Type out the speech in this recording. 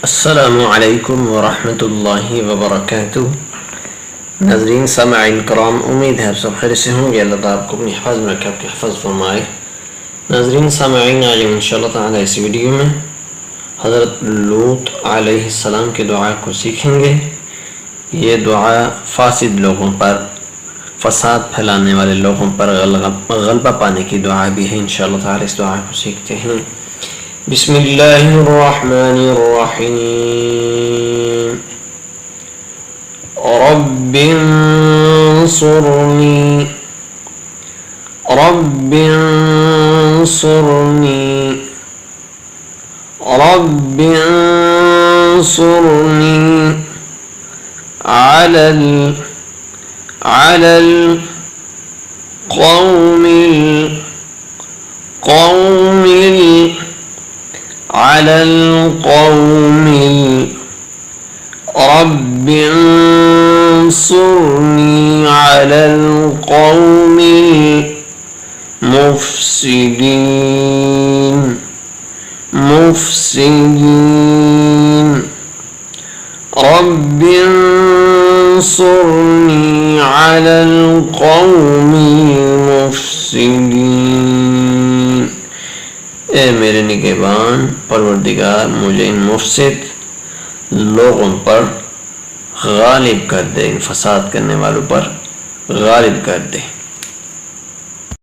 अस्सलामु अलैकुम वरहमतुल्लाहि वबरकातुह। नाज़रीन सामईन कराम, उम्मीद है आप सब खैर से होंगे। अल्लाह ताला आपको अपनी हिफाज़त में रखे, आपकी हिफाज़त फरमाए। नाज़रीन सामईन, आज हम इंशाअल्लाह ताला इस वीडियो में हज़रत लूत अलैहिस्सलाम की दुआ को सीखेंगे। ये दुआ फासिद लोगों पर, फसाद फैलाने वाले लोगों पर गलबा पाने की दुआ भी है। इंशाअल्लाह ताला इस दुआ को सीखते हैं। बिस्मिल्लाहिर्रहमानिर्रहीम। रब्बिंसुरनी रब्बिंसुरनी रब्बिंसुरनी अलल कौमिल रब्बिंसुरनी अलल कौमिल मुफ़्सिदीन रब्बिंसुरनी अलल कौमिल मुफ़्सिदीन। ए मेरे निगहबान परवरदिगार, मुझे इन मुफ़सिद लोगों पर गालिब कर दे, इन फसाद करने वालों पर गालिब कर दे।